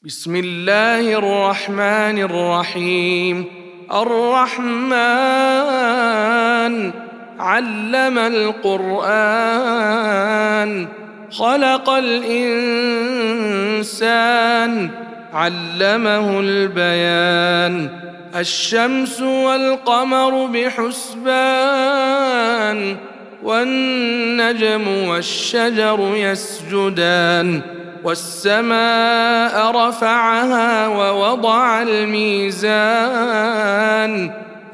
بسم الله الرحمن الرحيم. الرحمن علم القرآن، خلق الإنسان، علمه البيان. الشمس والقمر بحسبان، والنجم والشجر يسجدان. والسماء رفعها ووضع الميزان،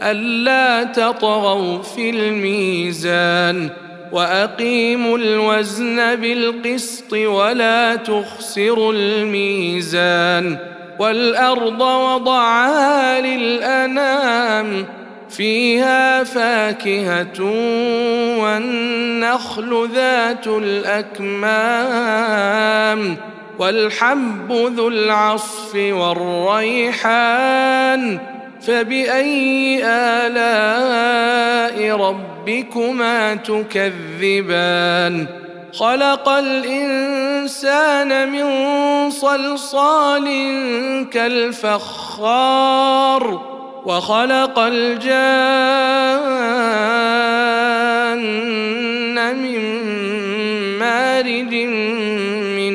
ألا تطغوا في الميزان، وأقيموا الوزن بالقسط ولا تخسروا الميزان. والأرض وضعها للأنام، فيها فاكهة والنخل ذات الأكمام، والحب ذو العصف والريحان. فبأي آلاء ربكما تكذبان؟ خلق الإنسان من صلصال كالفخار، وخلق الجان من مارج من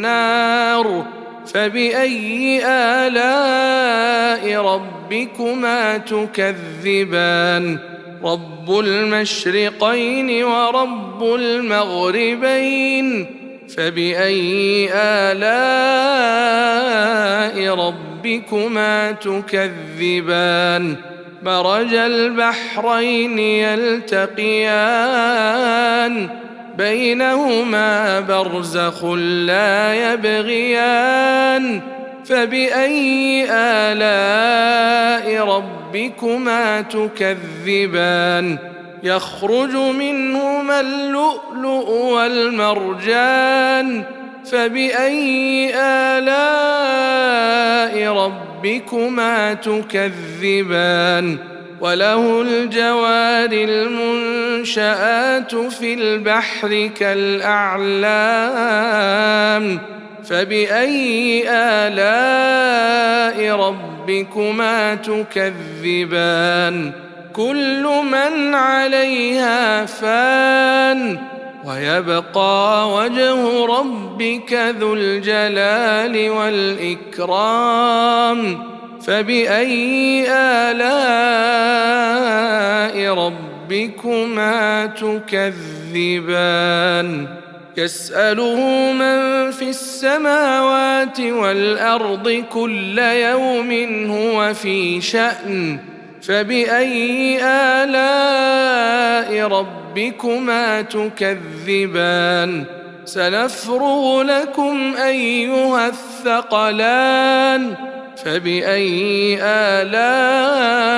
نار. فبأي آلاء ربكما تكذبان؟ رب المشرقين ورب المغربين. فبأي آلاء ربكما تكذبان؟ مرج البحرين يلتقيان، بينهما برزخ لا يبغيان. فبأي آلاء ربكما تكذبان؟ يخرج منهما اللؤلؤ والمرجان. فبأي آلاء ربكما تكذبان؟ وله الجوار المنشآت في البحر كالأعلام. فبأي آلاء ربكما تكذبان؟ كل من عليها فان، ويبقى وجه ربك ذو الجلال والإكرام. فبأي آلاء ربكما تكذبان؟ يسأله من في السماوات والأرض كل يوم هو في شأن. فبأي آلاء ربكما تكذبان؟ سنفرغ لكم أيها الثقلان. فبأي آلاء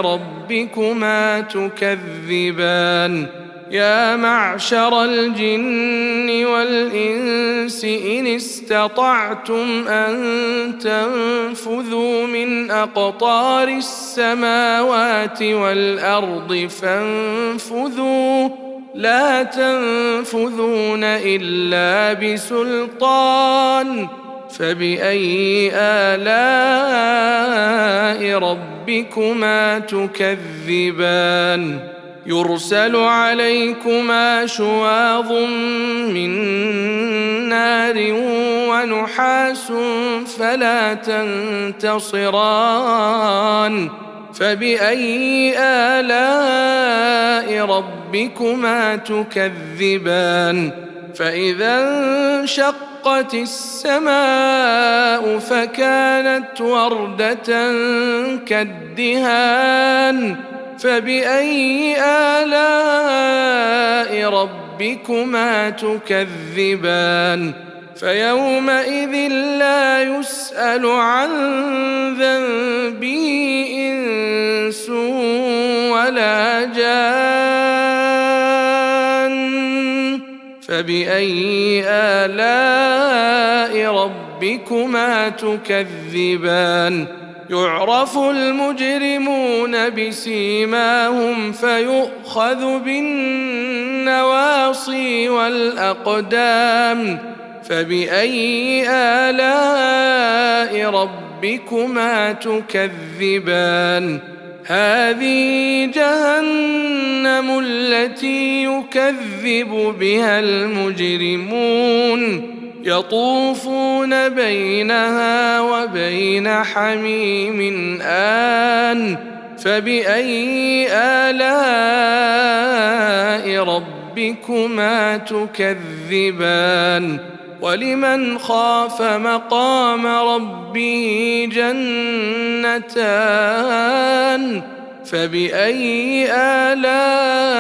ربكما تكذبان؟ يا معشر الجن والإنس إن استطعتم أن تنفذوا من أقطار السماوات والأرض فانفذوا، لا تنفذون إلا بسلطان. فبأي آلاء ربكما تكذبان؟ يرسل عليكما شواظ من نار ونحاس فلا تنتصران. فبأي آلاء ربكما تكذبان؟ فإذا انشقت السماء فكانت وردة كالدهان. فبأي آلاء ربكما تكذبان؟ فيومئذ لا يسأل عن ذنبه إنس ولا جان. فبأي آلاء ربكما تكذبان؟ يعرف المجرمون بسيماهم فيؤخذ بالنواصي والأقدام. فبأي آلاء ربكما تكذبان هذه جهنم التي يكذب بها المجرمون يطوفون بينها وبين حميم آن فبأي آلاء ربكما تكذبان ولمن خاف مقام ربه جنتان فبأي آلاء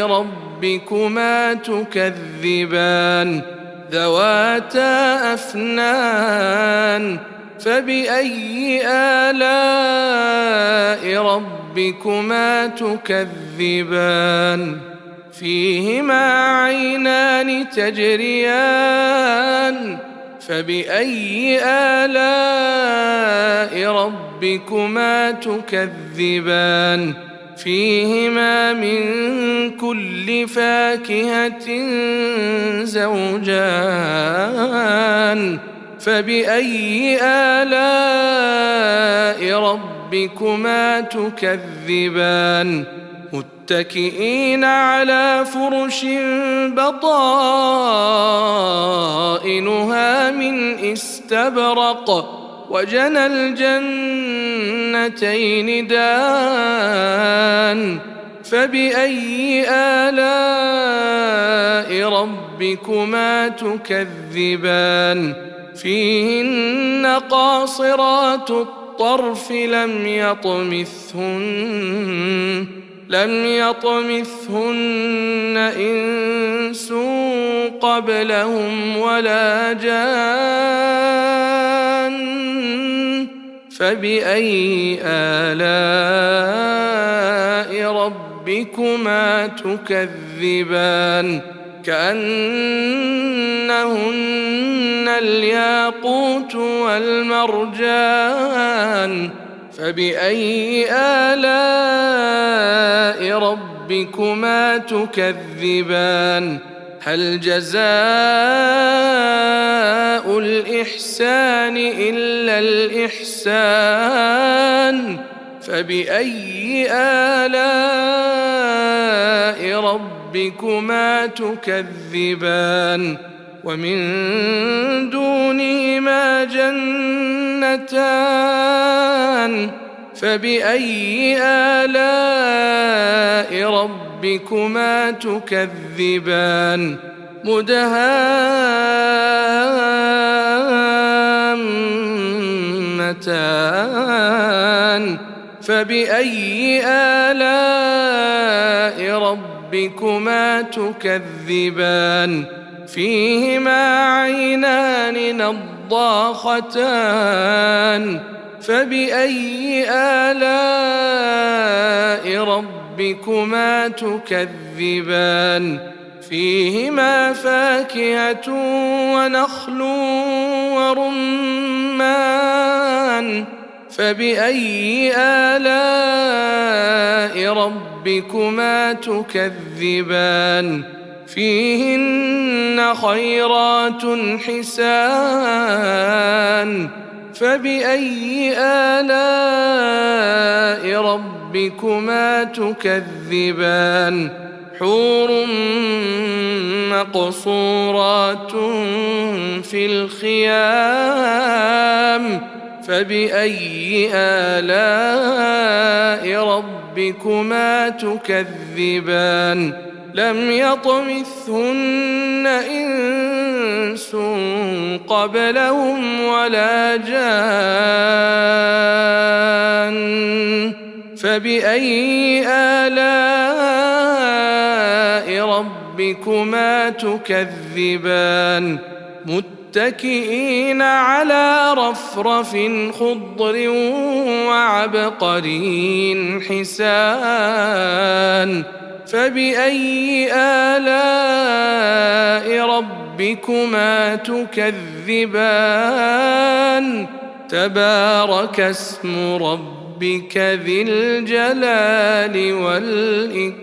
ربكما تكذبان ذواتا أفنان فبأي آلاء ربكما تكذبان فيهما عينان تجريان فبأي آلاء ربكما تكذبان فيهما من كل فاكهة زوجان فبأي آلاء ربكما تكذبان متكئين على فرش بطائنها من استبرق وجنى الجنتين دان فبأي آلاء ربكما تكذبان فيهن قاصرات الطرف لم يطمثهن إنس قبلهم ولا جان فبأي آلاء ربكما تكذبان كأنهن الياقوت والمرجان فبأي آلاء ربكما تكذبان هل جزاء الإحسان إلا الإحسان فبأي آلاء ربكما تكذبان ومن دونهما جنتان فبأي آلاء ربكما تكذبان مدهامتان فبأي آلاء ربكما تكذبان فيهما عينان نضاختان فبأي آلاء ربكما تكذبان فيهما فاكهة ونخل ورمان فبأي آلاء ربكما تكذبان فيهن خيرات حسان فبأي آلاء ربكما تكذبان حور مقصورات في الخيام فبأي آلاء ربكما تكذبان لم يطمثهن إنس قبلهم ولا جان فبأي آلاء ربكما تكذبان متكئين على رفرف خضر وعبقري حسان فبأي آلاء ربكما تكذبان تبارك اسم ربك ذي الجلال والإكرام